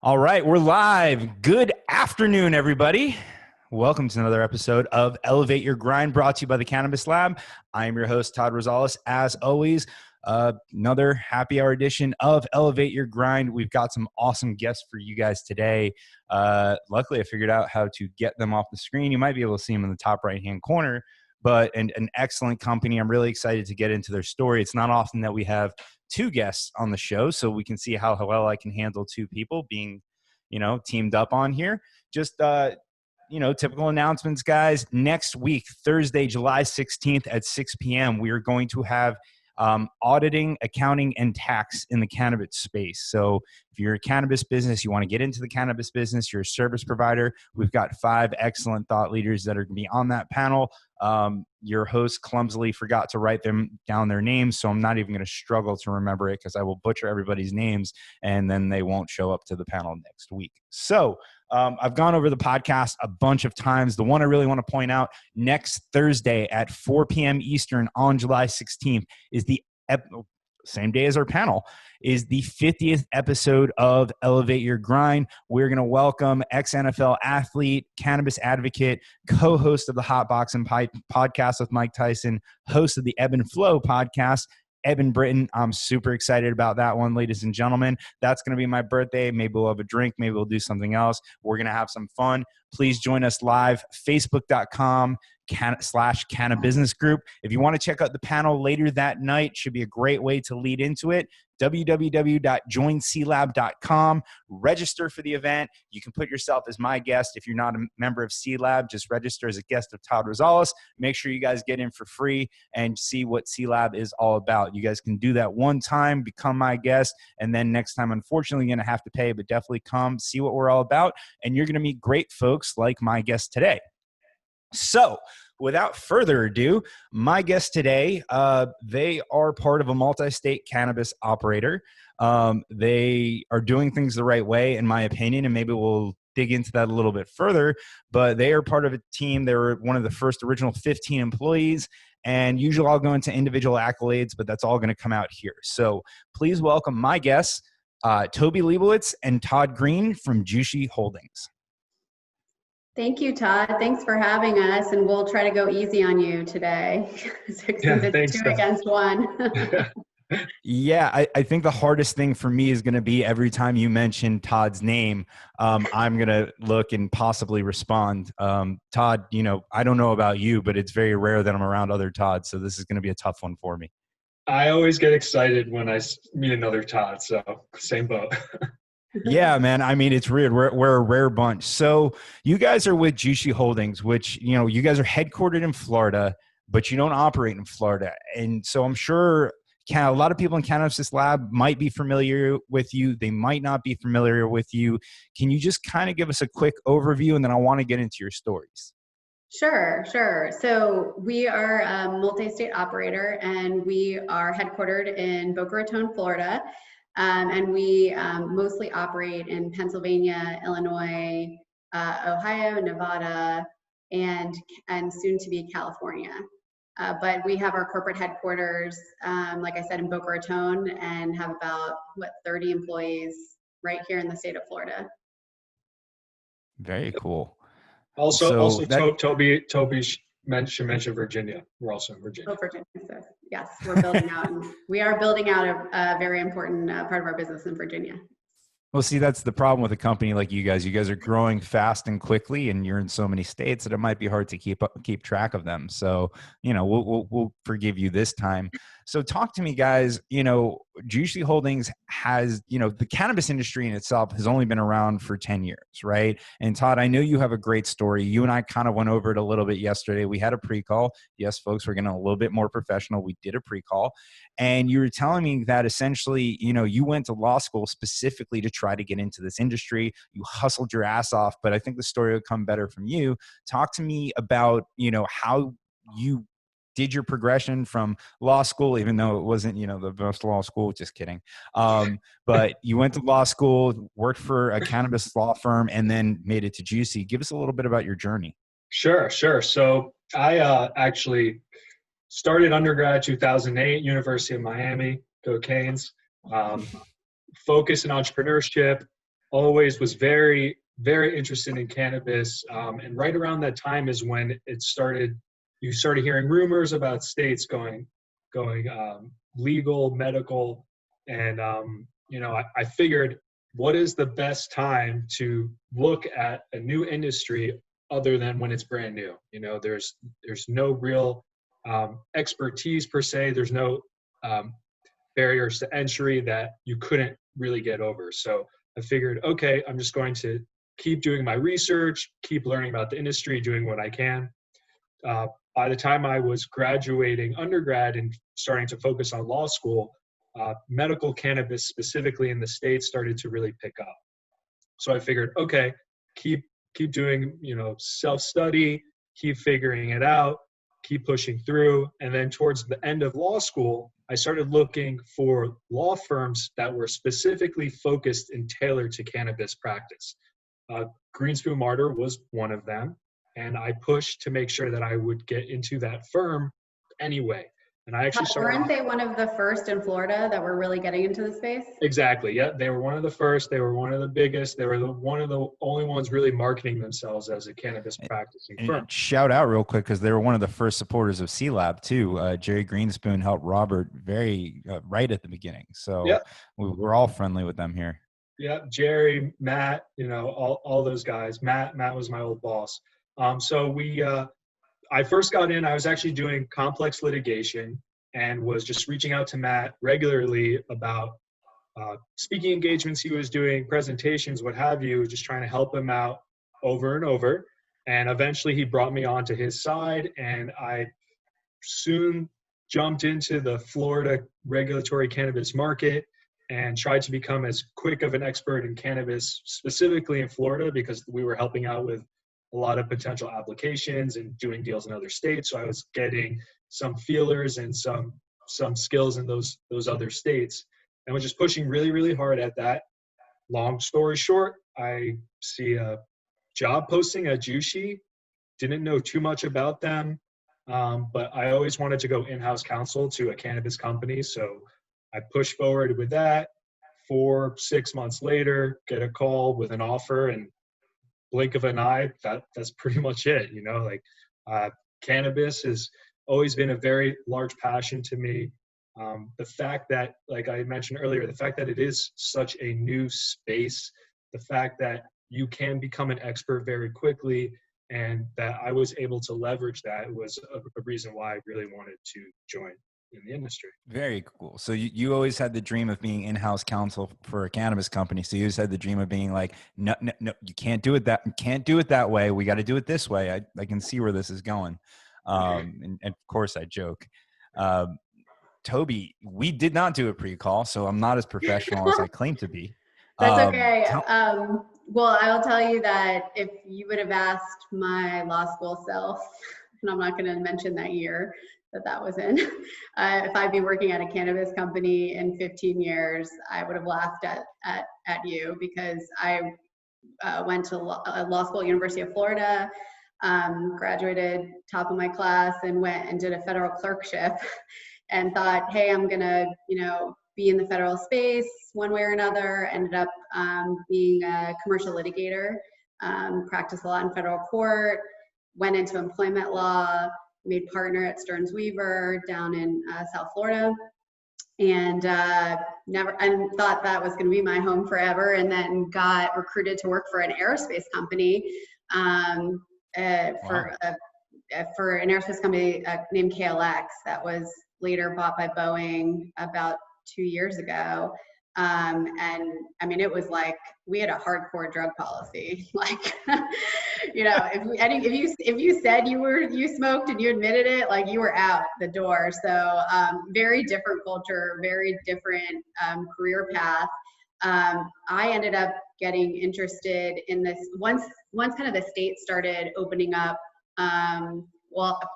All right, we're live. Good afternoon, everybody. Welcome to another episode of Elevate Your Grind, brought to you by the Cannabis Lab. I am your host, Todd Rosales. As always, another happy hour edition of Elevate Your Grind. We've got some awesome guests for you guys today. Luckily, I figured out how to get them off the screen. You might be able to see them in the top right-hand corner, but an excellent company. I'm really excited to get into their story. It's not often that we have two guests on the show, so we can see how well I can handle two people being, teamed up on here. Just, typical announcements, guys. Next week, Thursday, July 16th at 6 p.m., we are going to have auditing, accounting, and tax in the cannabis space. So if you're a cannabis business, you want to get into the cannabis business, you're a service provider, we've got 5 excellent thought leaders that are going to be on that panel. Your host clumsily forgot to write them down their names, so I'm not even going to struggle to remember it because I will butcher everybody's names and then they won't show up to the panel next week. So I've gone over the podcast a bunch of times. The one I really want to point out, next Thursday at 4 p.m. Eastern on July 16th is the same day as our panel, is the 50th episode of Elevate Your Grind. We're going to welcome ex-NFL athlete, cannabis advocate, co-host of the Hot Boxing podcast with Mike Tyson, host of the Ebb and Flow podcast, Evan Britton. I'm super excited about that one, ladies and gentlemen. That's going to be my birthday. Maybe we'll have a drink. Maybe we'll do something else. We're going to have some fun. Please join us live, facebook.com/Cannabusiness Group. If you want to check out the panel later that night, should be a great way to lead into it. www.joinclab.com. Register for the event. You can put yourself as my guest. If you're not a member of C-Lab, just register as a guest of Todd Rosales. Make sure you guys get in for free and see what C-Lab is all about. You guys can do that one time, become my guest, and then next time, unfortunately, you're going to have to pay, but definitely come see what we're all about, and you're going to meet great folks like my guest today. So, without further ado, my guests today, they are part of a multi-state cannabis operator. They are doing things the right way, in my opinion, and maybe we'll dig into that a little bit further, but they are part of a team. They were one of the first original 15 employees, and usually I'll go into individual accolades, but that's all going to come out here. So please welcome my guests, Tobi Lebowitz and Todd Green from Jushi Holdings. Thank you, Todd. Thanks for having us, and we'll try to go easy on you today since it's 2 against 1. Yeah, I think the hardest thing for me is going to be every time you mention Todd's name, I'm going to look and possibly respond. Todd, I don't know about you, but it's very rare that I'm around other Todds, so this is going to be a tough one for me. I always get excited when I meet another Todd, so same boat. Yeah, man. I mean, it's weird. We're a rare bunch. So you guys are with Jushi Holdings, which, you guys are headquartered in Florida, but you don't operate in Florida. And so I'm sure a lot of people in Cannabis Lab might be familiar with you. They might not be familiar with you. Can you just kind of give us a quick overview, and then I want to get into your stories? Sure. So we are a multi-state operator, and we are headquartered in Boca Raton, Florida. And we mostly operate in Pennsylvania, Illinois, Ohio, Nevada, and soon to be California. But we have our corporate headquarters, like I said, in Boca Raton, and have about 30 employees right here in the state of Florida. Very cool. Also, Toby mentioned Virginia. We're also in Virginia. Oh, Virginia. So, yes, we're building out. We are building out a very important part of our business in Virginia. Well, see, that's the problem with a company like you guys. You guys are growing fast and quickly, and you're in so many states that it might be hard to keep track of them. So, we'll forgive you this time. So talk to me, guys. Jushi Holdings has, the cannabis industry in itself has only been around for 10 years, right? And Todd, I know you have a great story. You and I kind of went over it a little bit yesterday. We had a pre-call. Yes, folks, we're getting a little bit more professional. We did a pre-call. And you were telling me that essentially, you went to law school specifically to try to get into this industry. You hustled your ass off, but I think the story will come better from you. Talk to me about, how you did your progression from law school, even though it wasn't, the best law school, just kidding. But you went to law school, worked for a cannabis law firm, and then made it to Jushi. Give us a little bit about your journey. Sure. So I actually started undergrad 2008, University of Miami, go Canes. Focus in entrepreneurship, always was very, very interested in cannabis. And right around that time is when you started hearing rumors about states going legal, medical. And, I figured, what is the best time to look at a new industry other than when it's brand new? There's no real expertise per se. There's no barriers to entry that you couldn't really get over. So I figured, okay, I'm just going to keep doing my research, keep learning about the industry, doing what I can. By the time I was graduating undergrad and starting to focus on law school, medical cannabis, specifically in the States, started to really pick up. So I figured, okay, keep doing, self-study, keep figuring it out, keep pushing through. And then towards the end of law school, I started looking for law firms that were specifically focused and tailored to cannabis practice. Greenspoon Marder was one of them. And I pushed to make sure that I would get into that firm anyway. And I actually started. Weren't they one of the first in Florida that were really getting into the space? Exactly. Yeah, they were one of the first. They were one of the biggest. They were one of the only ones really marketing themselves as a cannabis practicing firm. Shout out real quick, because they were one of the first supporters of C-Lab too. Jerry Greenspoon helped Robert right at the beginning. So yep. We're all friendly with them here. Yeah, Jerry, Matt, all those guys. Matt was my old boss. So I first got in, I was actually doing complex litigation and was just reaching out to Matt regularly about speaking engagements he was doing, presentations, what have you, just trying to help him out over and over. And eventually he brought me onto his side, and I soon jumped into the Florida regulatory cannabis market and tried to become as quick of an expert in cannabis, specifically in Florida, because we were helping out with a lot of potential applications and doing deals in other states. So I was getting some feelers and some skills in those other states, and was just pushing really, really hard at that. Long story short, I see a job posting at Jushi. Didn't know too much about them, but I always wanted to go in-house counsel to a cannabis company. So I pushed forward with that. 4-6 months later, get a call with an offer, and blink of an eye, that's pretty much it. Cannabis has always been a very large passion to me. The fact that, like I mentioned earlier, the fact that it is such a new space, the fact that you can become an expert very quickly, and that I was able to leverage that was a reason why I really wanted to join in the industry. Very cool. So you always had the dream of being in-house counsel for a cannabis company. So you always had the dream of being like, no, you can't do it that way. We got to do it this way. I can see where this is going. And of course I joke. Tobi, we did not do a pre-call, so I'm not as professional as I claim to be. That's okay. Well, I'll tell you that if you would have asked my law school self, and I'm not going to mention that year that was in, if I'd be working at a cannabis company in 15 years, I would have laughed at you, because I went to law school at University of Florida, graduated top of my class, and went and did a federal clerkship and thought, hey, I'm gonna, be in the federal space one way or another. Ended up being a commercial litigator, practiced a lot in federal court, went into employment law, made partner at Stearns Weaver down in South Florida, and thought that was going to be my home forever. And then got recruited to work for an aerospace company, for an aerospace company named KLX that was later bought by Boeing about 2 years ago. And I mean, it was like we had a hardcore drug policy. Like, if you said you smoked and you admitted it, like you were out the door. So very different culture, very different career path. I ended up getting interested in this once kind of the state started opening up.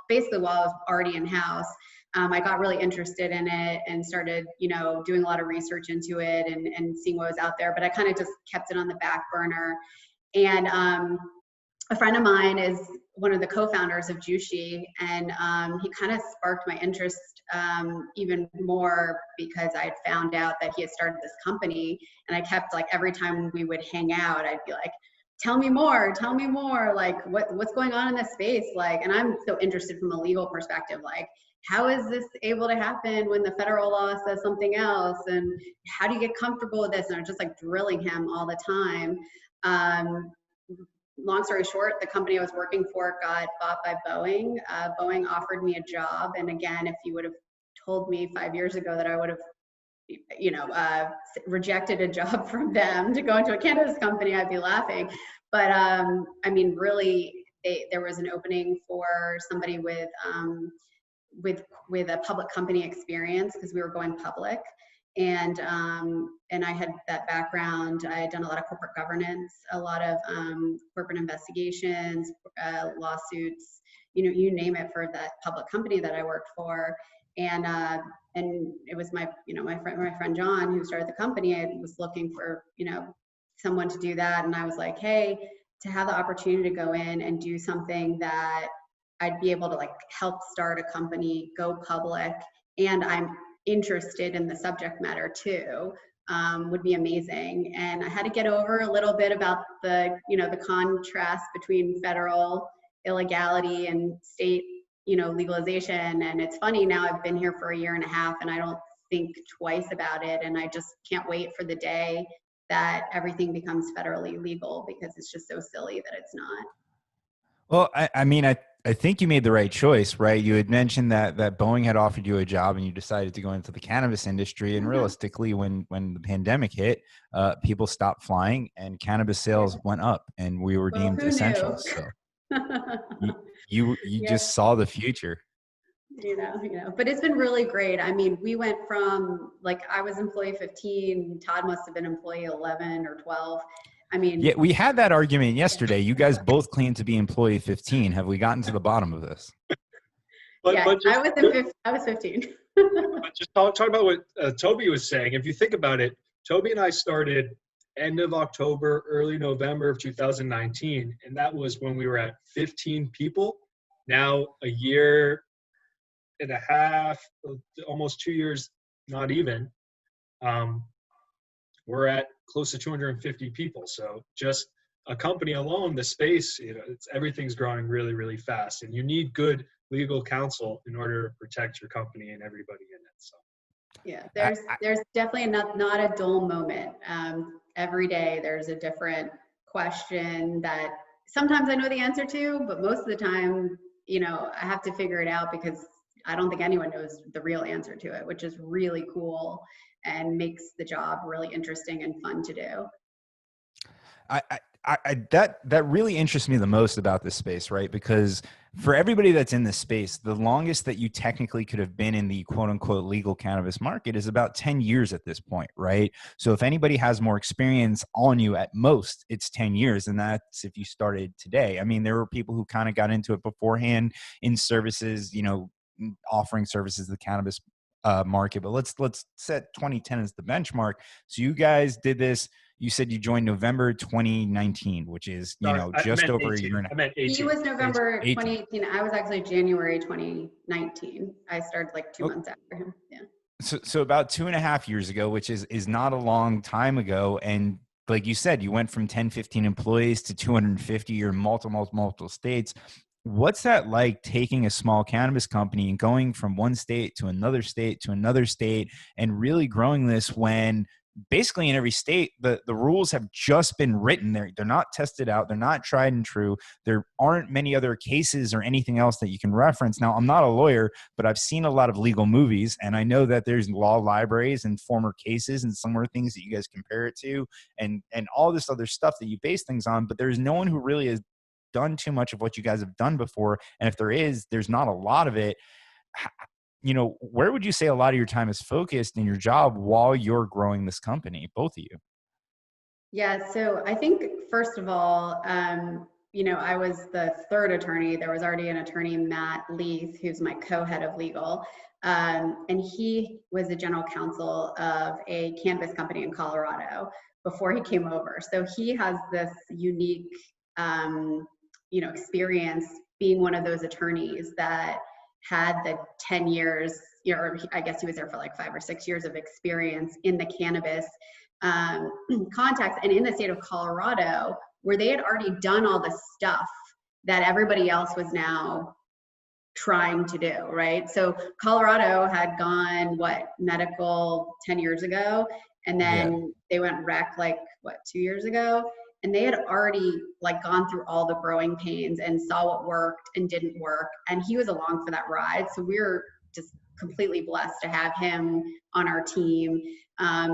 Basically while I was already in house. I got really interested in it and started, doing a lot of research into it and seeing what was out there, but I kind of just kept it on the back burner. And a friend of mine is one of the co-founders of Jushi, and he kind of sparked my interest even more because I had found out that he had started this company, and I kept like every time we would hang out, I'd be like, tell me more, like what's going on in this space, like, and I'm so interested from a legal perspective, like how is this able to happen when the federal law says something else, and how do you get comfortable with this? And I was just like drilling him all the time. Long story short, the company I was working for got bought by Boeing. Boeing offered me a job. And again, if you would have told me 5 years ago that I would have, rejected a job from them to go into a cannabis company, I'd be laughing. But I mean, really, there was an opening for somebody with a public company experience because we were going public. And I had that background. I had done a lot of corporate governance, a lot of corporate investigations, lawsuits, you name it, for that public company that I worked for. And it was my friend John, who started the company. I was looking for, someone to do that. And I was like, hey, to have the opportunity to go in and do something that I'd be able to like help start a company, go public, and I'm interested in the subject matter too, would be amazing. And I had to get over a little bit about the contrast between federal illegality and state, legalization. And it's funny, now I've been here for 1.5 years and I don't think twice about it. And I just can't wait for the day that everything becomes federally legal, because it's just so silly that it's not. Well, I think you made the right choice, right? You had mentioned that Boeing had offered you a job and you decided to go into the cannabis industry. And realistically, when the pandemic hit, people stopped flying and cannabis sales went up, and we were deemed essential. So you just saw the future. But it's been really great. I mean, we went from, like, I was employee 15, Todd must have been employee 11 or 12. I mean, yeah, we had that argument yesterday. You guys both claim to be employee 15. Have we gotten to the bottom of this? I was 15. But just talk about what Tobi was saying. If you think about it, Tobi and I started end of October, early November of 2019, and that was when we were at 15 people. Now, 1.5 years, almost 2 years, not even, we're at close to 250 people. So just a company alone, the space, everything's growing really, really fast, and you need good legal counsel in order to protect your company and everybody in it. So yeah, there's definitely not a dull moment. Every day there's a different question that sometimes I know the answer to, but most of the time, I have to figure it out, because I don't think anyone knows the real answer to it, which is really cool and makes the job really interesting and fun to do. That really interests me the most about this space, right? Because for everybody that's in this space, the longest that you technically could have been in the quote unquote legal cannabis market is about 10 years at this point, right? So if anybody has more experience on you, at most, it's 10 years. And that's if you started today. I mean, there were people who kind of got into it beforehand in services, offering services to the cannabis market. But let's set 2010 as the benchmark. So you guys did this. You said you joined November 2019, which is, just over 18. A year and a half. I meant 18. He was November 2018. I was actually January 2019. I started like 2 months after him. Yeah. So about 2.5 years ago, which is not a long time ago. And like you said, you went from 10, 15 employees to 250 or multiple states. What's that like, taking a small cannabis company and going from one state to another state to another state and really growing this when basically in every state, the rules have just been written. They're not tested out. They're not tried and true. There aren't many other cases or anything else that you can reference. Now, I'm not a lawyer, but I've seen a lot of legal movies, and I know that there's law libraries and former cases and similar things that you guys compare it to, and all this other stuff that you base things on, but there's no one who really has done too much of what you guys have done before. And if there is, there's not a lot of it. Where would you say a lot of your time is focused in your job while you're growing this company, both of you? Yeah, so I think, first of all, I was the third attorney. There was already an attorney, Matt Leith, who's my co-head of legal. And he was the general counsel of a cannabis company in Colorado before he came over. So he has this unique experience being one of those attorneys that had the 10 years, or I guess he was there for like 5 or 6 years of experience in the cannabis context, and in the state of Colorado, where they had already done all the stuff that everybody else was now trying to do, right? So Colorado had gone, medical 10 years ago, and then they went rec 2 years ago, and they had already gone through all the growing pains and saw what worked and didn't work, and he was along for that ride. So we're just completely blessed to have him on our team,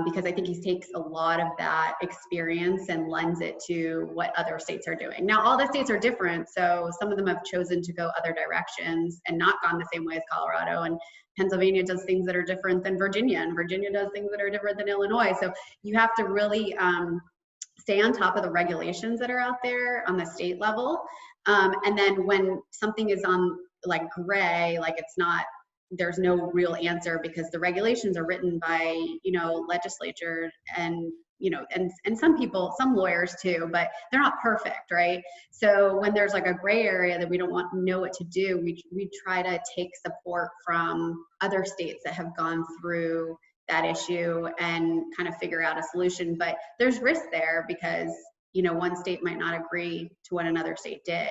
because I think he takes a lot of that experience and lends it to what other states are doing. Now, all the states are different, so some of them have chosen to go other directions and not gone the same way as Colorado, and Pennsylvania does things that are different than Virginia, and Virginia does things that are different than Illinois. So you have to really stay on top of the regulations that are out there on the state level. And then when something is on gray, it's not, there's no real answer, because the regulations are written by, legislature and, and some people, some lawyers too, but they're not perfect, right? So when there's a gray area that we don't know what to do, we try to take support from other states that have gone through that issue and kind of figure out a solution. But there's risk there, because, one state might not agree to what another state did.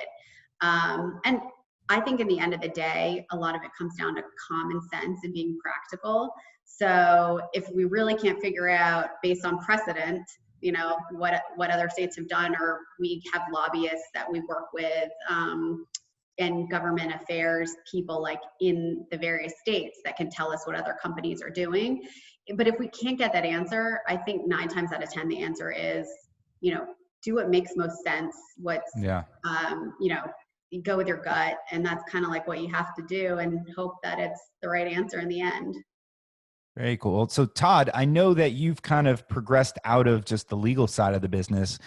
And I think in the end of the day, a lot of it comes down to common sense and being practical. So if we really can't figure out based on precedent, what other states have done, or we have lobbyists that we work with, and government affairs people in the various states that can tell us what other companies are doing. But if we can't get that answer, I think 9 times out of 10, the answer is, do what makes most sense. Go with your gut, and that's kind of what you have to do, and hope that it's the right answer in the end. Very cool. So Todd, I know that you've kind of progressed out of just the legal side of the business,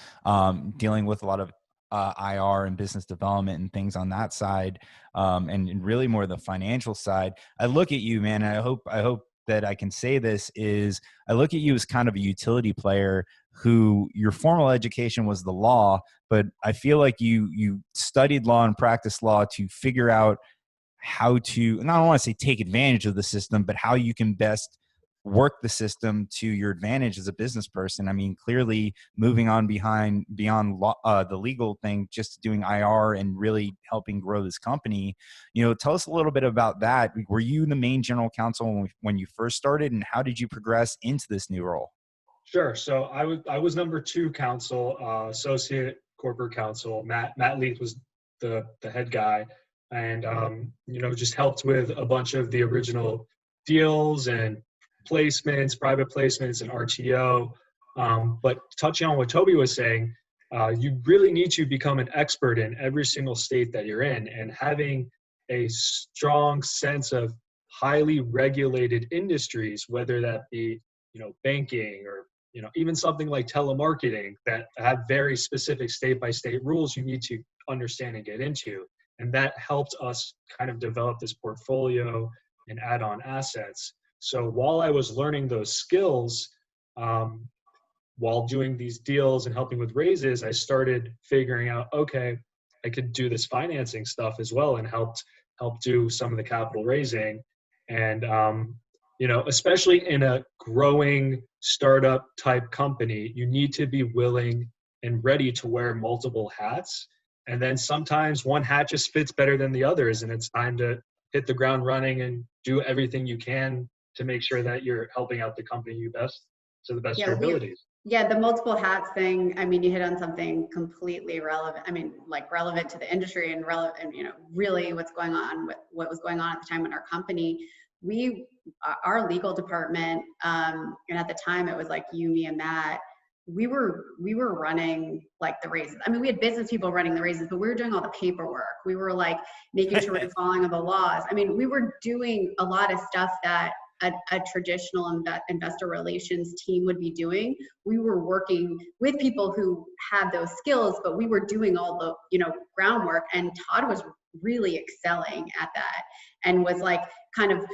dealing with a lot of IR and business development and things on that side, and really more the financial side. I look at you, man, and I hope that I can say this is, I look at you as kind of a utility player who your formal education was the law, but I feel like you studied law and practiced law to figure out how to, and I don't want to say take advantage of the system, but how you can best work the system to your advantage as a business person. I mean, clearly moving on beyond law, the legal thing, just doing IR and really helping grow this company. Tell us a little bit about that. Were you the main general counsel when you first started, and how did you progress into this new role? Sure. So I was number 2 counsel, associate corporate counsel. Matt Leith was the head guy, and just helped with a bunch of the original deals and placements, private placements, and RTO. But touching on what Toby was saying, you really need to become an expert in every single state that you're in, and having a strong sense of highly regulated industries, whether that be banking, or even something like telemarketing that have very specific state-by-state rules you need to understand and get into. And that helped us kind of develop this portfolio and add on assets. So while I was learning those skills, while doing these deals and helping with raises, I started figuring out, okay, I could do this financing stuff as well, and help do some of the capital raising. And especially in a growing startup type company, you need to be willing and ready to wear multiple hats. And then sometimes one hat just fits better than the others, and it's time to hit the ground running and do everything you can to make sure that you're helping out the company to the best of your abilities. The multiple hats thing, I mean, you hit on something completely relevant. I mean, relevant to the industry and relevant, really what was going on at the time in our company. Our legal department, and at the time it was you, me, and Matt, we were running the raises. I mean, we had business people running the raises, but we were doing all the paperwork. We were making sure we were following all the laws. I mean, we were doing a lot of stuff that a traditional investor relations team would be doing. We were working with people who had those skills, but we were doing all the groundwork. And Todd was really excelling at that, and was kind of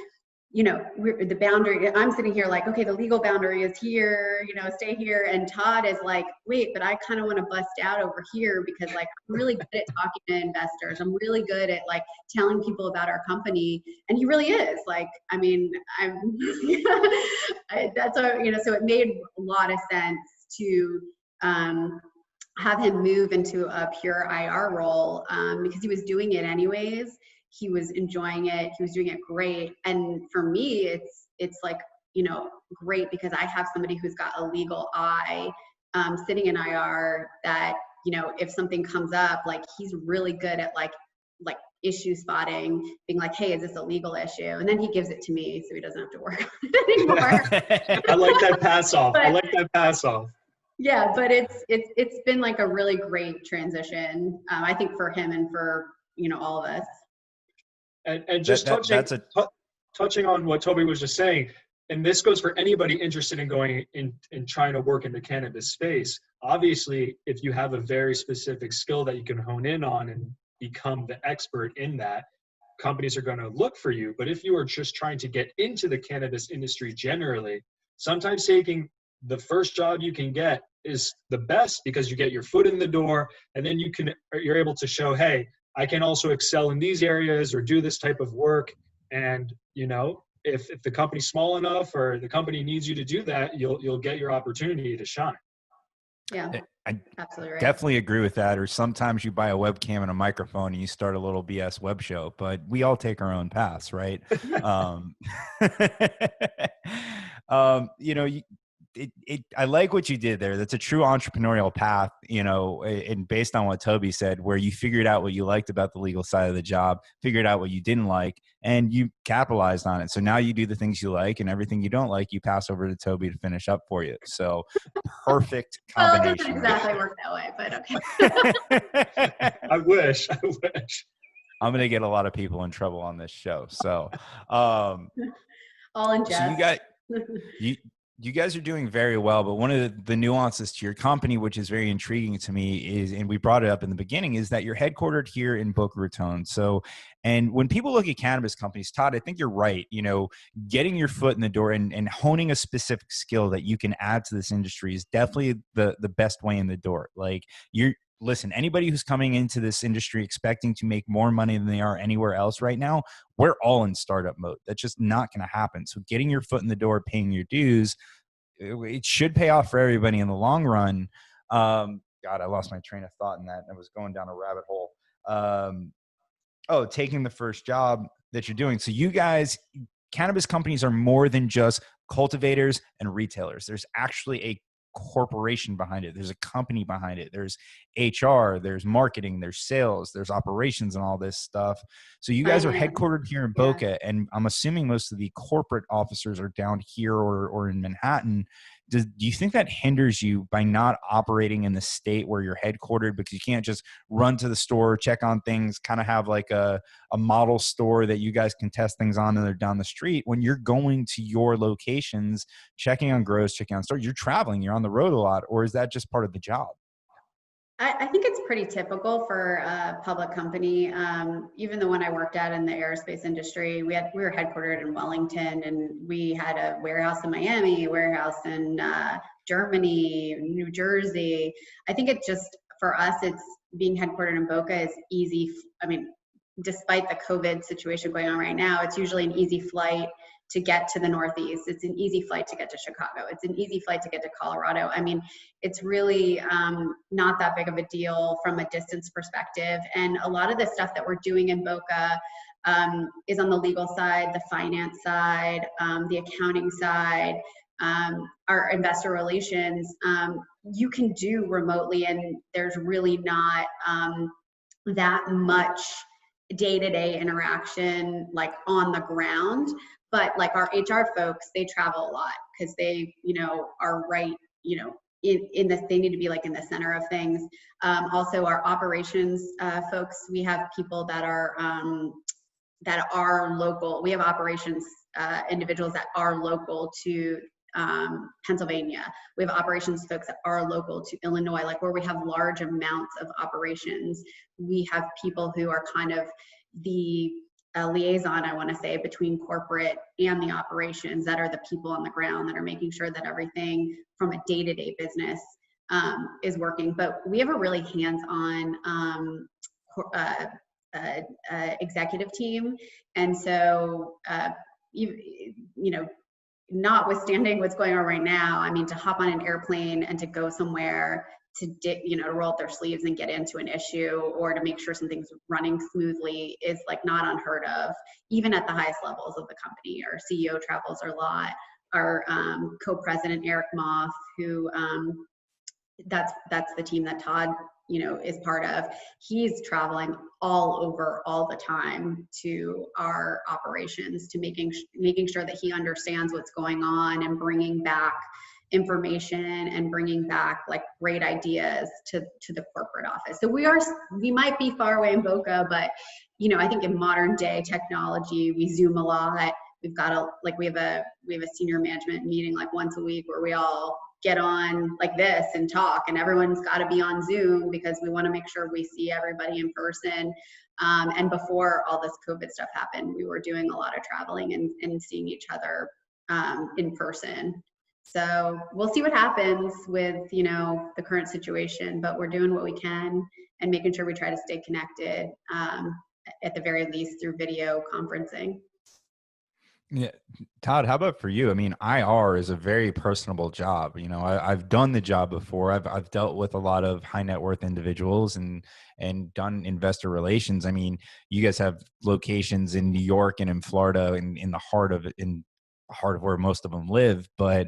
the boundary, I'm sitting here like, okay, the legal boundary is here, stay here. And Todd is like, wait, but I kind of want to bust out over here because like, I'm really good at talking to investors. I'm really good at like telling people about our company. And he really is like, I mean, that's so it made a lot of sense to, have him move into a pure IR role, because he was doing it anyways. He was enjoying it. He was doing it great. And for me, it's like, great because I have somebody who's got a legal eye, sitting in IR that, if something comes up, like he's really good at like issue spotting, being like, hey, is this a legal issue? And then he gives it to me so he doesn't have to work on it anymore. I like that pass off. Yeah, but it's been like a really great transition, I think, for him and for, all of us. And just touching on what Toby was just saying, and this goes for anybody interested in going in trying to work in the cannabis space. Obviously, if you have a very specific skill that you can hone in on and become the expert in that, companies are going to look for you. But if you are just trying to get into the cannabis industry generally, sometimes taking the first job you can get is the best because you get your foot in the door, and then you're able to show, hey, I can also excel in these areas or do this type of work. And, if the company's small enough or the company needs you to do that, you'll get your opportunity to shine. Yeah, I absolutely right. Definitely agree with that. Or sometimes you buy a webcam and a microphone and you start a little BS web show, but we all take our own paths, right? I like what you did there. That's a true entrepreneurial path, and based on what Toby said, where you figured out what you liked about the legal side of the job, figured out what you didn't like, and you capitalized on it. So now you do the things you like, and everything you don't like, you pass over to Toby to finish up for you. So perfect combination. Well, it doesn't exactly work that way, but okay. I wish. I'm going to get a lot of people in trouble on this show. So, all in jest. So you guys are doing very well, but one of the nuances to your company, which is very intriguing to me, is, and we brought it up in the beginning, is that you're headquartered here in Boca Raton. So, and when people look at cannabis companies, Todd, I think you're right. Getting your foot in the door and honing a specific skill that you can add to this industry is definitely the best way in the door. Like listen, anybody who's coming into this industry expecting to make more money than they are anywhere else right now, we're all in startup mode. That's just not going to happen. So getting your foot in the door, paying your dues, it should pay off for everybody in the long run. God, I lost my train of thought in that. I was going down a rabbit hole. Taking the first job that you're doing. So you guys, cannabis companies are more than just cultivators and retailers. There's actually a corporation behind it. There's a company behind it. There's HR, there's marketing, there's sales, there's operations and all this stuff. So you guys are headquartered here in Boca, and I'm assuming most of the corporate officers are down here or in Manhattan. Do you think that hinders you by not operating in the state where you're headquartered, because you can't just run to the store, check on things, kind of have like a model store that you guys can test things on and they're down the street? When you're going to your locations, checking on grows, checking on stores, you're traveling, you're on the road a lot, or is that just part of the job? I think it's pretty typical for a public company. Even the one I worked at in the aerospace industry, we were headquartered in Wellington, and we had a warehouse in Miami, a warehouse in Germany, New Jersey. I think it just, for us, it's being headquartered in Boca is easy. I mean, despite the COVID situation going on right now, it's usually an easy flight to get to the Northeast. It's an easy flight to get to Chicago. It's an easy flight to get to Colorado. I mean, it's really not that big of a deal from a distance perspective. And a lot of the stuff that we're doing in Boca is on the legal side, the finance side, the accounting side, our investor relations, you can do remotely, and there's really not that much day-to-day interaction like on the ground. But like our HR folks, they travel a lot because they, are right, in this, they need to be like in the center of things. Also our operations folks, we have people that are local. We have operations individuals that are local to Pennsylvania. We have operations folks that are local to Illinois, like where we have large amounts of operations. We have people who are kind of the liaison, I want to say, between corporate and the operations that are the people on the ground that are making sure that everything from a day-to-day business is working. But we have a really hands-on executive team. And so, you know, notwithstanding what's going on right now, I mean, to hop on an airplane and to go somewhere to roll up their sleeves and get into an issue or to make sure something's running smoothly is like not unheard of, even at the highest levels of the company. Our CEO travels a lot. Our co-president, Eric Moth, who that's the team that Todd, is part of. He's traveling all over all the time to our operations, to making sure that he understands what's going on and bringing back information and bringing back like great ideas to the corporate office. So we might be far away in Boca, but I think in modern day technology, we Zoom a lot. We've got we have a senior management meeting like once a week where we all get on like this and talk, and everyone's got to be on Zoom because we want to make sure we see everybody in person. And before all this COVID stuff happened, we were doing a lot of traveling and seeing each other in person. So we'll see what happens with, the current situation, but we're doing what we can and making sure we try to stay connected, at the very least through video conferencing. Yeah. Todd, how about for you? I mean, IR is a very personable job. I've done the job before. I've dealt with a lot of high net worth individuals and done investor relations. I mean, you guys have locations in New York and in Florida in the heart of where most of them live. But,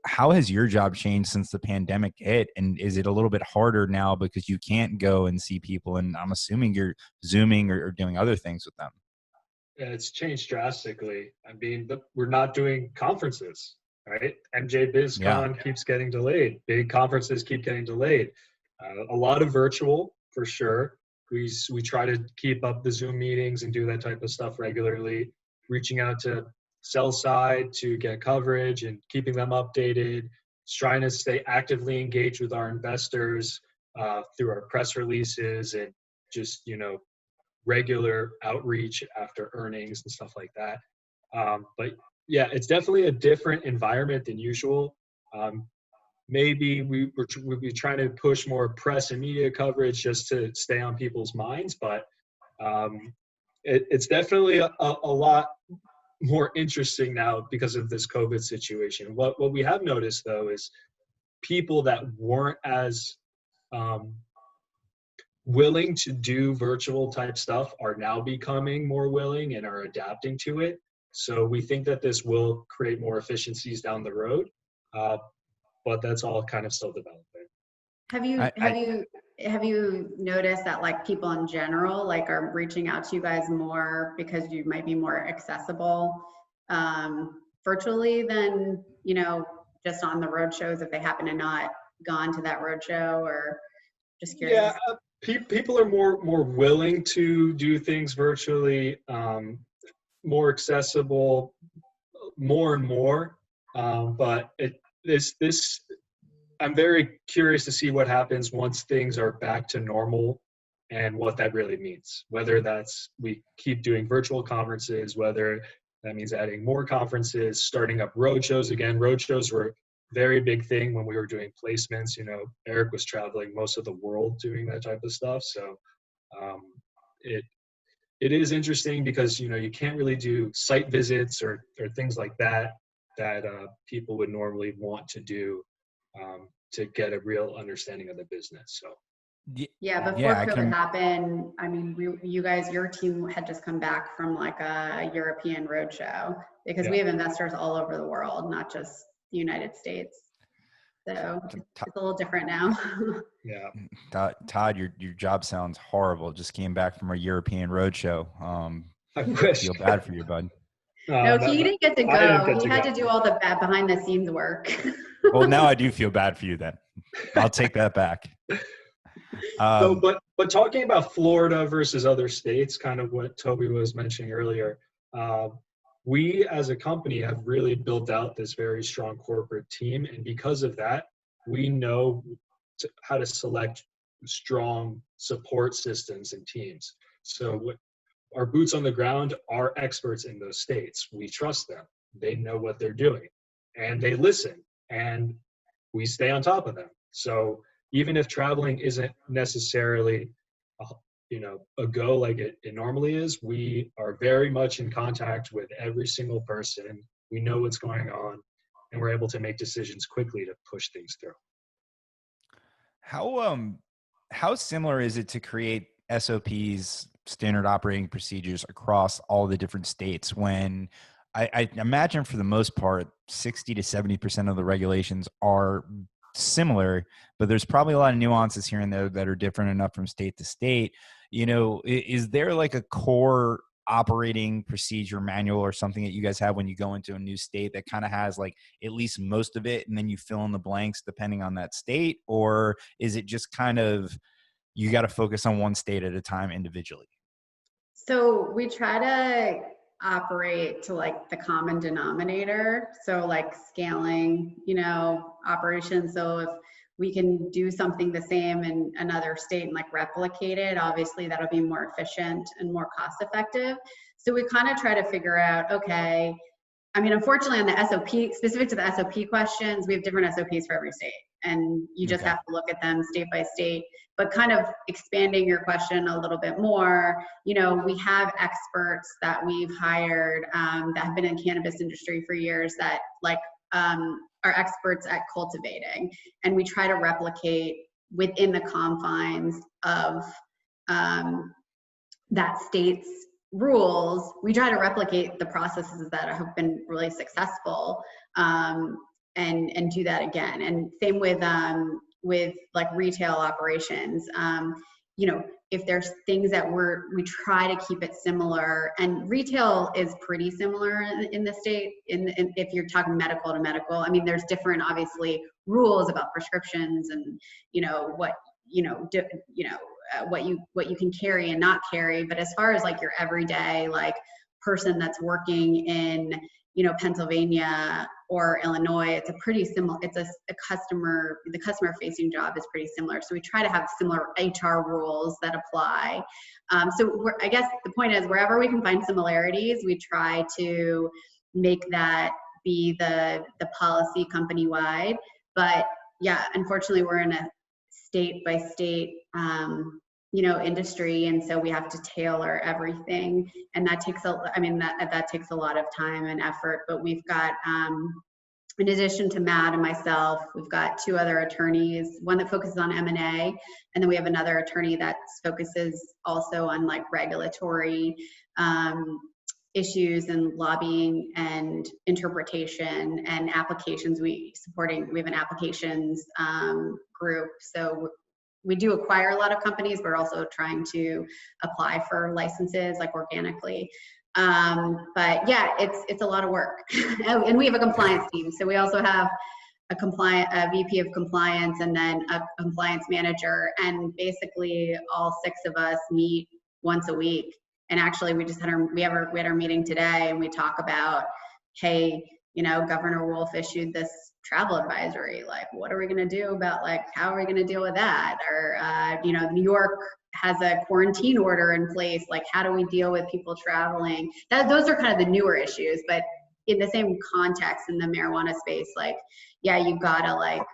how has your job changed since the pandemic hit? And is it a little bit harder now because you can't go and see people? And I'm assuming you're Zooming or doing other things with them. It's changed drastically. I mean, we're not doing conferences, right? MJ BizCon keeps getting delayed. Big conferences keep getting delayed. A lot of virtual for sure. We try to keep up the Zoom meetings and do that type of stuff regularly, reaching out to sell side to get coverage and keeping them updated, trying to stay actively engaged with our investors through our press releases and just, regular outreach after earnings and stuff like that. But yeah, it's definitely a different environment than usual. Maybe we'll be trying to push more press and media coverage just to stay on people's minds, but it's definitely a lot more interesting now because of this COVID situation. What we have noticed though is people that weren't as willing to do virtual type stuff are now becoming more willing and are adapting to it. So we think that this will create more efficiencies down the road, but that's all kind of still developing. Have you noticed that like people in general like are reaching out to you guys more because you might be more accessible virtually than just on the road shows if they happen to not gone to that road show? Or just curious. Yeah, people are more willing to do things virtually, more accessible, more and more. But I'm very curious to see what happens once things are back to normal and what that really means. Whether that's we keep doing virtual conferences, whether that means adding more conferences, starting up roadshows again. Roadshows were a very big thing when we were doing placements. Eric was traveling most of the world doing that type of stuff. So it is interesting because, you can't really do site visits or things like that people would normally want to do to get a real understanding of the business. So yeah, before COVID happened, I mean, your team had just come back from like a European roadshow because we have investors all over the world, not just the United States. So it's a little different now. Yeah. Todd, your job sounds horrible. Just came back from a European roadshow. I wish. Feel bad for you, bud. No, he didn't get to go. He had to do all the behind the scenes work. Well, now I do feel bad for you then. I'll take that back. But talking about Florida versus other states, kind of what Toby was mentioning earlier, we as a company have really built out this very strong corporate team. And because of that, we know how to select strong support systems and teams. So our boots on the ground are experts in those states. We trust them. They know what they're doing, and they listen, and we stay on top of them. So even if traveling isn't necessarily a go like it normally is, we are very much in contact with every single person. We know what's going on, and we're able to make decisions quickly to push things through. How similar is it to create SOPs, standard operating procedures, across all the different states when I imagine for the most part, 60 to 70% of the regulations are similar, but there's probably a lot of nuances here and there that are different enough from state to state. Is there like a core operating procedure manual or something that you guys have when you go into a new state that kind of has like at least most of it, and then you fill in the blanks depending on that state? Or is it just kind of, you got to focus on one state at a time individually? So we try to operate to like the common denominator. So like scaling, operations. So if we can do something the same in another state and like replicate it, obviously that'll be more efficient and more cost effective. So we kind of try to figure out, okay, unfortunately on the SOP, specific to the SOP questions, we have different SOPs for every state, and you just have to look at them state by state. But kind of expanding your question a little bit more, we have experts that we've hired that have been in the cannabis industry for years that are experts at cultivating, and we try to replicate within the confines of that state's rules. We try to replicate the processes that have been really successful, and do that again. And same with like retail operations. If there's things that we try to keep it similar, and retail is pretty similar in the state. If you're talking medical to medical, there's different obviously rules about prescriptions and what you can carry and not carry. But as far as like your everyday like person that's working in Pennsylvania or Illinois, it's a pretty similar, the customer facing job is pretty similar. So we try to have similar HR rules that apply. I guess the point is, wherever we can find similarities, we try to make that be the policy company wide. But yeah, unfortunately we're in a state by state industry, and so we have to tailor everything, and that takes that takes a lot of time and effort. But we've got in addition to Matt and myself, we've got two other attorneys, one that focuses on M&A, and then we have another attorney that focuses also on like regulatory issues and lobbying and interpretation and applications. We have an applications group. So we do acquire a lot of companies, but we're also trying to apply for licenses like organically. But yeah, it's a lot of work. And we have a compliance team. So we also have a VP of compliance and then a compliance manager. And basically all six of us meet once a week. And actually we had our meeting today, and we talk about, hey, Governor Wolf issued this travel advisory, like what are we going to do about, like, how are we going to deal with that? Or New York has a quarantine order in place, like how do we deal with people traveling? Those are kind of the newer issues. But in the same context in the marijuana space, like, yeah, you gotta like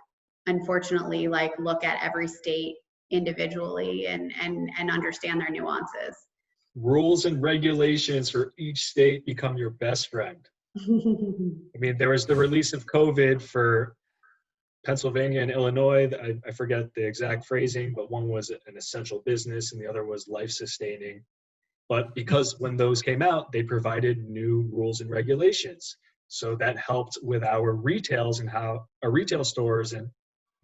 unfortunately like look at every state individually and understand their nuances. Rules and regulations for each state become your best friend. There was the release of COVID for Pennsylvania and Illinois. I forget the exact phrasing, but one was an essential business and the other was life-sustaining. But because when those came out, they provided new rules and regulations. So that helped with our retails and how our retail stores and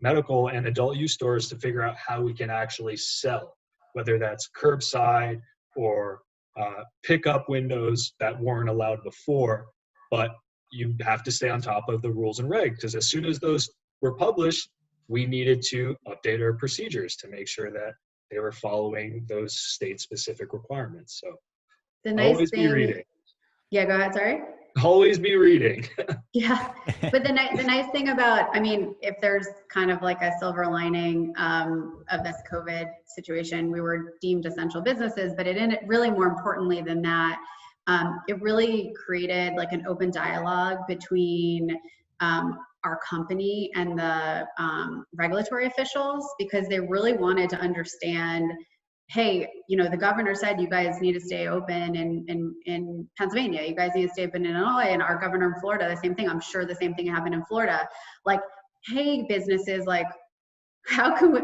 medical and adult use stores to figure out how we can actually sell, whether that's curbside or pickup windows that weren't allowed before. But you have to stay on top of the rules and regs, because as soon as those were published, we needed to update our procedures to make sure that they were following those state-specific requirements. So the nice always thing, be reading. Yeah, go ahead, sorry. Always be reading. Yeah, but the nice thing about, I mean, if there's kind of like a silver lining of this COVID situation, we were deemed essential businesses, but it ended really more importantly than that. It really created like an open dialogue between our company and the regulatory officials, because they really wanted to understand, hey, the governor said you guys need to stay open in Pennsylvania. You guys need to stay open in Illinois, and our governor in Florida, the same thing. I'm sure the same thing happened in Florida. Like, hey, businesses, like, how can we,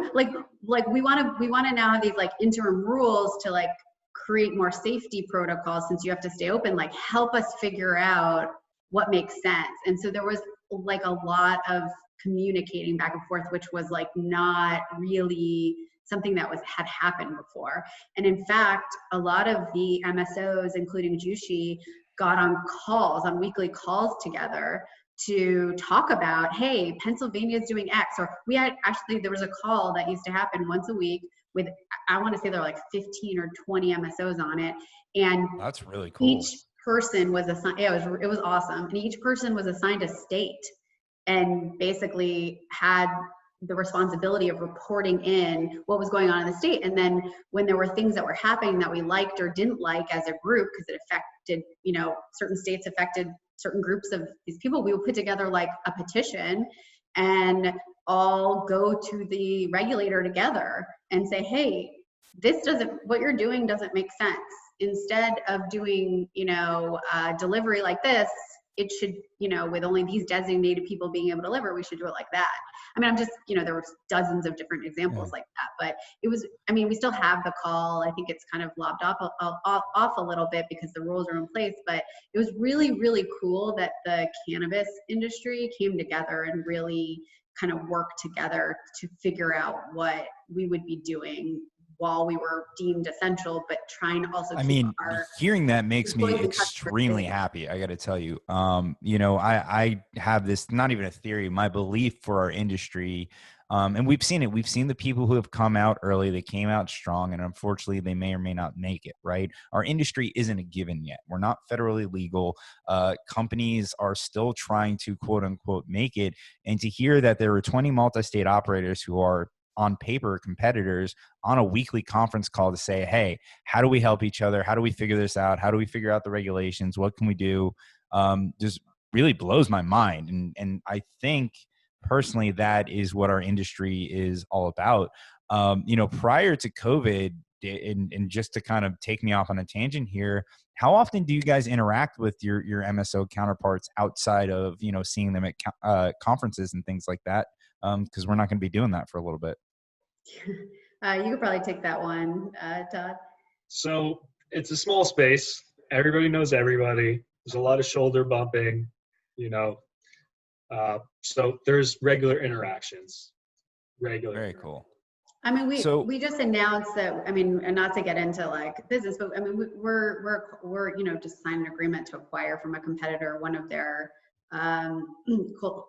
we want to now have these like interim rules to like create more safety protocols, since you have to stay open, like help us figure out what makes sense. And so there was like a lot of communicating back and forth, which was like not really something that had happened before. And in fact, a lot of the MSOs, including Jushi, got on weekly calls together to talk about, hey, Pennsylvania is doing X. Or there was a call that used to happen once a week with, I want to say there were like 15 or 20 MSOs on it. And that's really cool. Each person was assigned, it was awesome. And each person was assigned a state and basically had the responsibility of reporting in what was going on in the state. And then when there were things that were happening that we liked or didn't like as a group, because it affected, certain states affected certain groups of these people, we would put together like a petition and all go to the regulator together and say, hey, what you're doing doesn't make sense. Instead of doing, delivery like this, it should, with only these designated people being able to deliver, we should do it like that. I mean, I'm just, there were dozens of different examples like that, but it was, we still have the call. I think it's kind of lobbed off a little bit because the rules are in place, but it was really, really cool that the cannabis industry came together and really kind of worked together to figure out what we would be doing while we were deemed essential, but trying to also hearing that makes me extremely happy. I got to tell you, I have this, not even a theory, my belief for our industry. And we've seen it. We've seen the people who have come out early, they came out strong, and unfortunately they may or may not make it, right? Our industry isn't a given yet. We're not federally legal. Companies are still trying to quote unquote make it. And to hear that there were 20 multi-state operators who are on paper competitors on a weekly conference call to say, hey, how do we help each other? How do we figure this out? How do we figure out the regulations? What can we do? Just really blows my mind. And I think personally, that is what our industry is all about. Prior to COVID, and just to kind of take me off on a tangent here, how often do you guys interact with your MSO counterparts outside of, seeing them at conferences and things like that? Because we're not going to be doing that for a little bit. You could probably take that one, Todd. So it's a small space. Everybody knows everybody. There's a lot of shoulder bumping, so there's regular interactions. Very cool. We just announced that, and not to get into like business, but we're just signed an agreement to acquire from a competitor one of their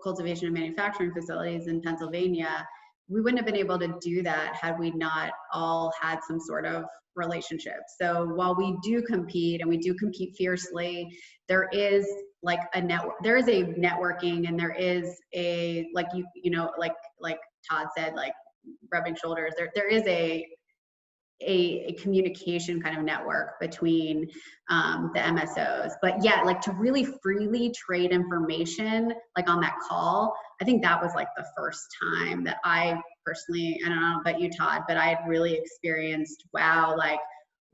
cultivation and manufacturing facilities in Pennsylvania. We wouldn't have been able to do that had we not all had some sort of relationship. So while we do compete and we do compete fiercely, there is like a network, there is a networking, and there is a, like Todd said, like rubbing shoulders. There is a communication kind of network between the MSOs. But yeah, like to really freely trade information, like on that call, I think that was like the first time that I personally, I don't know about you, Todd, but I had really experienced, wow, like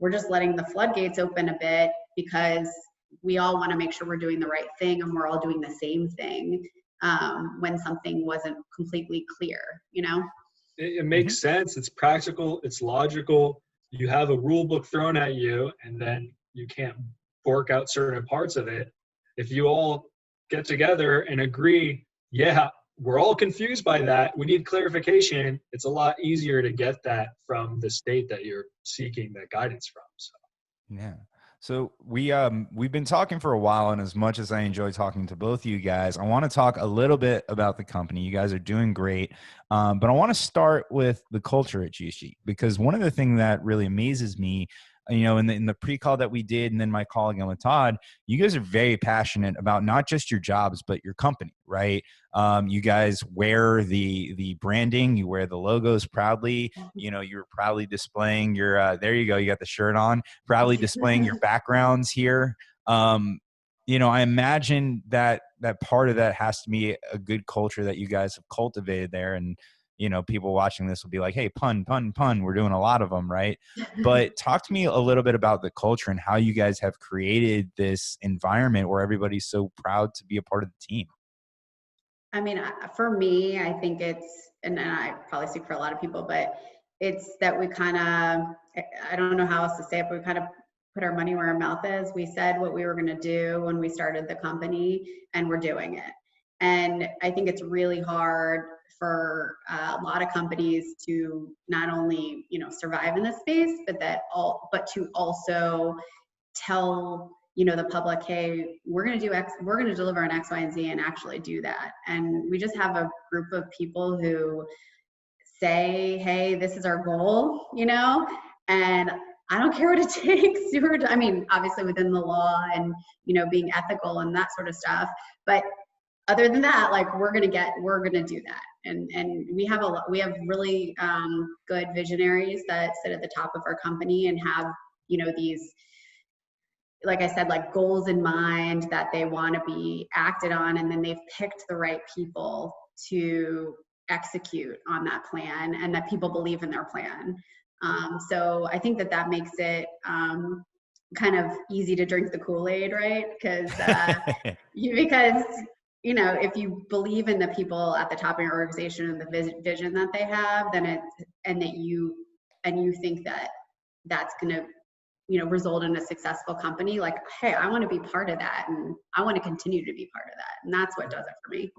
we're just letting the floodgates open a bit because we all want to make sure we're doing the right thing and we're all doing the same thing when something wasn't completely clear, It makes sense. It's practical. It's logical. You have a rule book thrown at you, and then you can't fork out certain parts of it. If you all get together and agree, yeah, we're all confused by that, we need clarification, it's a lot easier to get that from the state that you're seeking that guidance from. So. Yeah. So we've been talking for a while, and as much as I enjoy talking to both of you guys, I want to talk a little bit about the company. You guys are doing great, but I want to start with the culture at Jushi, because one of the things that really amazes me in the pre-call that we did, and then my call again with Todd, you guys are very passionate about not just your jobs, but your company, right? You guys wear the branding, you wear the logos proudly. You're proudly displaying your, there you go. You got the shirt on, proudly displaying your backgrounds here. I imagine that part of that has to be a good culture that you guys have cultivated there. And, people watching this will be like, hey, pun, pun, pun. We're doing a lot of them, right? But talk to me a little bit about the culture and how you guys have created this environment where everybody's so proud to be a part of the team. I mean, for me, I think it's, and I probably speak for a lot of people, but it's that we kind of, I don't know how else to say it, but we kind of put our money where our mouth is. We said what we were going to do when we started the company, and we're doing it. And I think it's really hard for a lot of companies to not only, survive in this space, but to also tell, the public, hey, we're going to do X, we're going to deliver on X, Y, and Z, and actually do that. And we just have a group of people who say, hey, this is our goal, and I don't care what it takes. I mean, obviously within the law and, being ethical and that sort of stuff. But other than that, like, we're going to do that. And we have really good visionaries that sit at the top of our company and have, these, like I said, like goals in mind that they want to be acted on. And then they've picked the right people to execute on that plan, and that people believe in their plan. So I think that makes it kind of easy to drink the Kool-Aid, right? Because if you believe in the people at the top of your organization and the vision that they have, then you think that that's going to result in a successful company, like, hey, I want to be part of that, and I want to continue to be part of that. And that's what does it for me.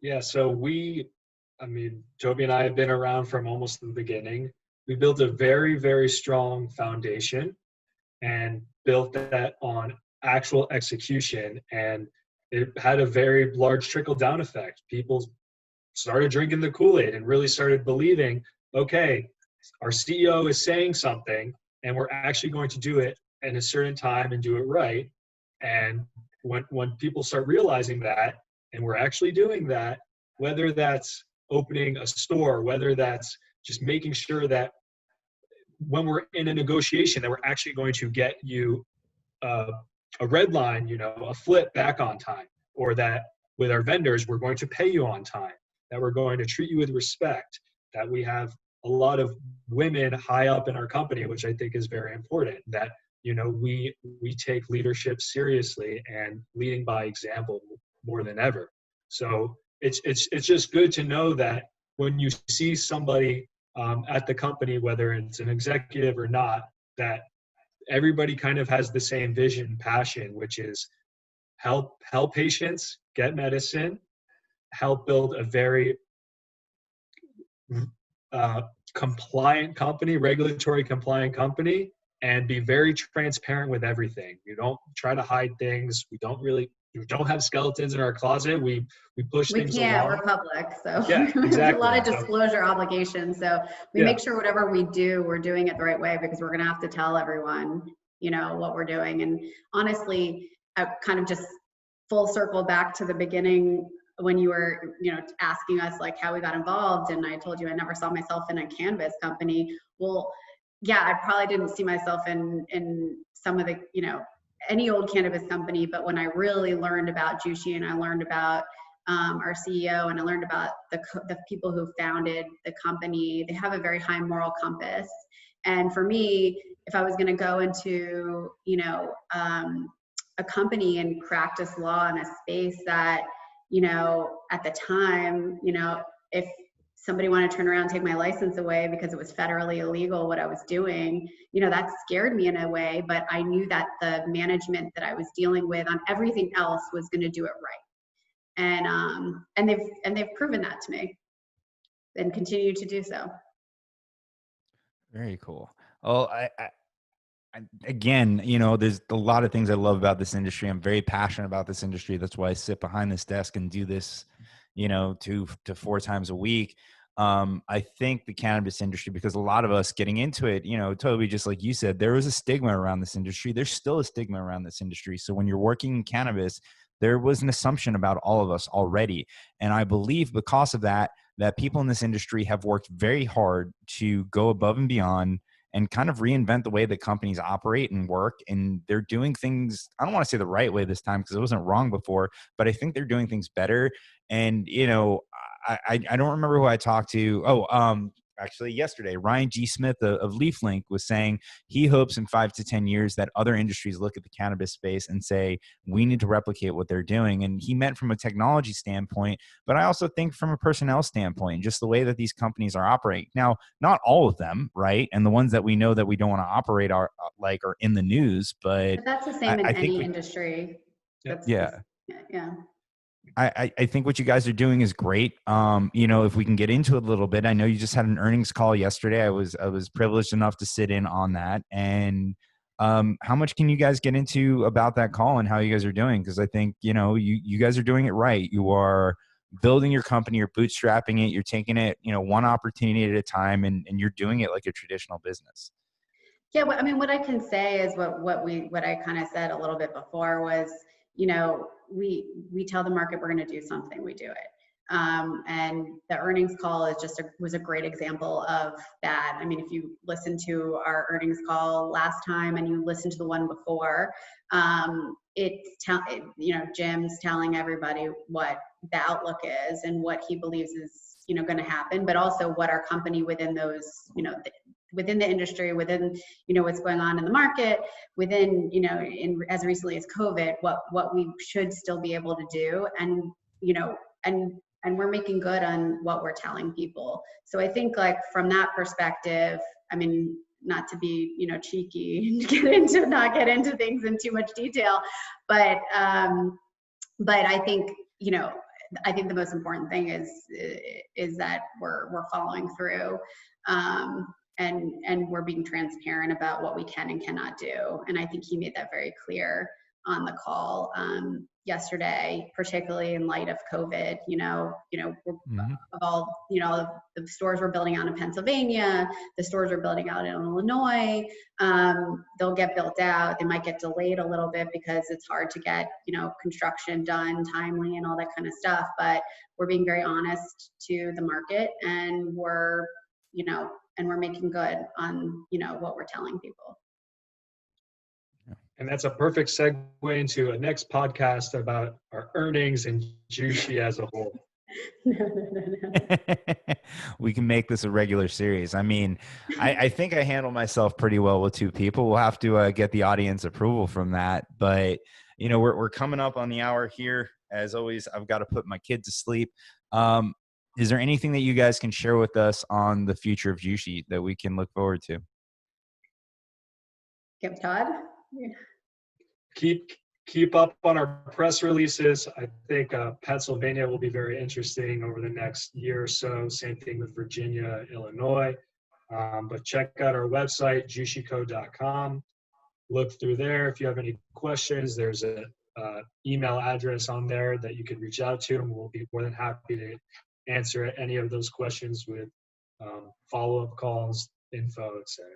Yeah. So Toby and I have been around from almost the beginning. We built a very, very strong foundation and built that on actual execution. And it had a very large trickle down effect. People started drinking the Kool-Aid and really started believing, okay, our CEO is saying something, and we're actually going to do it in a certain time and do it right. And when people start realizing that, and we're actually doing that, whether that's opening a store, whether that's just making sure that when we're in a negotiation that we're actually going to get you a red line, a flip back on time, or that with our vendors, we're going to pay you on time, that we're going to treat you with respect, that we have a lot of women high up in our company, which I think is very important, that, we take leadership seriously and leading by example more than ever. So it's just good to know that when you see somebody at the company, whether it's an executive or not, that everybody kind of has the same vision, passion, which is help patients get medicine, help build a very compliant company, regulatory compliant company, and be very transparent with everything. You don't try to hide things. We don't have skeletons in our closet. We push things along. We're public, so yeah, exactly. There's a lot of disclosure obligations. So we make sure whatever we do, we're doing it the right way, because we're going to have to tell everyone, what we're doing. And honestly, I kind of just full circle back to the beginning when you were, asking us like how we got involved, and I told you I never saw myself in a cannabis company. Well, yeah, I probably didn't see myself in some of the, any old cannabis company, but when I really learned about Jushi, and I learned about our CEO, and I learned about the people who founded the company, they have a very high moral compass. And for me, if I was going to go into, a company and practice law in a space that, at the time, if somebody wanted to turn around and take my license away because it was federally illegal what I was doing, that scared me in a way, but I knew that the management that I was dealing with on everything else was going to do it right. And they've proven that to me and continue to do so. Very cool. Well, I again, there's a lot of things I love about this industry. I'm very passionate about this industry. That's why I sit behind this desk and do this, 2 to 4 times a week. I think the cannabis industry, because a lot of us getting into it, Toby, just like you said, there was a stigma around this industry. There's still a stigma around this industry. So when you're working in cannabis, there was an assumption about all of us already. And I believe because of that people in this industry have worked very hard to go above and beyond and kind of reinvent the way that companies operate and work. And they're doing things, I don't want to say the right way this time because it wasn't wrong before, but I think they're doing things better. And, I don't remember who I talked to. Actually yesterday, Ryan G. Smith of LeafLink was saying he hopes in 5 to 10 years that other industries look at the cannabis space and say, we need to replicate what they're doing. And he meant from a technology standpoint, but I also think from a personnel standpoint, just the way that these companies are operating. Now, not all of them, right? And the ones that we know that we don't want to operate are in the news, but that's the same in any industry. Yeah. Yeah. I think what you guys are doing is great. If we can get into it a little bit, I know you just had an earnings call yesterday. I was privileged enough to sit in on that. And how much can you guys get into about that call and how you guys are doing? Because I think, you guys are doing it right. You are building your company, you're bootstrapping it, you're taking it, one opportunity at a time, and you're doing it like a traditional business. Yeah, well, I mean, what I can say is what I kind of said a little bit before was, we tell the market we're going to do something, we do it. And the earnings call was a great example of that. I mean, if you listen to our earnings call last time and you listen to the one before, Jim's telling everybody what the outlook is and what he believes is, going to happen, but also what our company within those, within the industry, within, what's going on in the market, within, as recently as COVID, what we should still be able to do. And, and we're making good on what we're telling people. So I think from that perspective, I mean, not to be, cheeky and not get into things in too much detail, but I think, I think the most important thing is that we're following through. And we're being transparent about what we can and cannot do. And I think he made that very clear on the call yesterday, particularly in light of COVID. Of all, the stores we're building out in Pennsylvania, the stores we're building out in Illinois, they'll get built out. They might get delayed a little bit because it's hard to get, construction done timely and all that kind of stuff. But we're being very honest to the market, and we're making good on, what we're telling people. And that's a perfect segue into a next podcast about our earnings and Jushi as a whole. No. We can make this a regular series. I mean, I think I handle myself pretty well with 2 people. We'll have to get the audience approval from that. But, we're coming up on the hour here. As always, I've got to put my kid to sleep. Is there anything that you guys can share with us on the future of Jushi that we can look forward to? Give Todd? Yeah. Keep up on our press releases. I think Pennsylvania will be very interesting over the next year or so. Same thing with Virginia, Illinois. But check out our website, jushico.com. Look through there. If you have any questions, there's a email address on there that you can reach out to, and we'll be more than happy to answer any of those questions with follow-up calls, info, etc.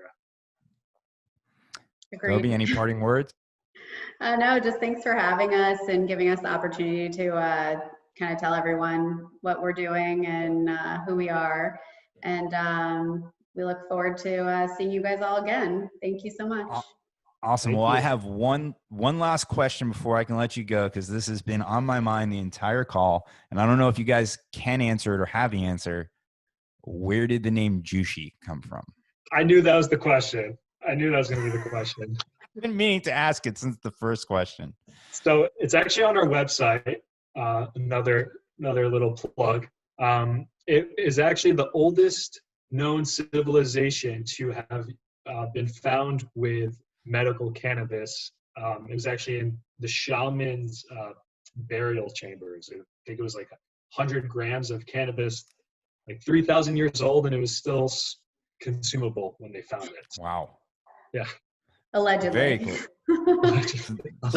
Agreed. Toby, any parting words? No, just thanks for having us and giving us the opportunity to kind of tell everyone what we're doing and who we are. And we look forward to seeing you guys all again. Thank you so much. Awesome. Well, I have one last question before I can let you go, because this has been on my mind the entire call, and I don't know if you guys can answer it or have the answer. Where did the name Jushi come from? I knew that was the question. I knew that was going to be the question. I've been meaning to ask it since the first question. So it's actually on our website. Another little plug. It is actually the oldest known civilization to have been found with medical cannabis. It was actually in the shaman's burial chambers. I think it was like 100 grams of cannabis, like 3,000 years old, and it was still consumable when they found it. Wow. Yeah. Allegedly. Very cool. But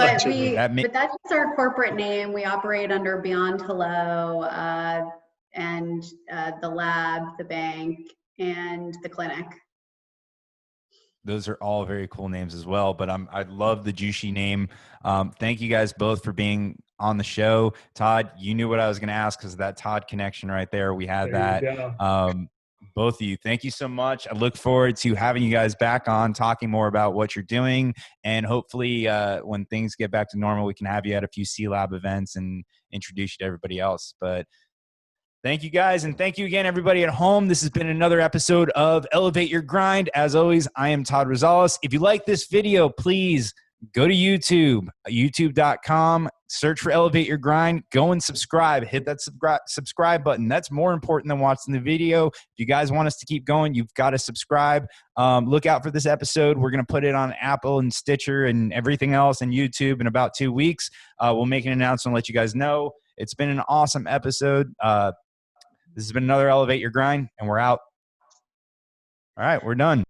that's our corporate name. We operate under Beyond Hello. and the lab, the bank, and the clinic. Those are all very cool names as well, but I love the Jushi name. Thank you guys both for being on the show. Todd, you knew what I was going to ask because of that Todd connection right there. We had There that. you go. Both of you, thank you so much. I look forward to having you guys back on, talking more about what you're doing, and hopefully when things get back to normal, we can have you at a few C-Lab events and introduce you to everybody else. But thank you guys, and thank you again, everybody at home. This has been another episode of Elevate Your Grind. As always, I am Todd Rosales. If you like this video, please go to YouTube, youtube.com, search for Elevate Your Grind, go and subscribe. Hit that subscribe button. That's more important than watching the video. If you guys want us to keep going, you've got to subscribe. Look out for this episode. We're going to put it on Apple and Stitcher and everything else and YouTube in about 2 weeks. We'll make an announcement and let you guys know. It's been an awesome episode. This has been another Elevate Your Grind, and we're out. All right, we're done.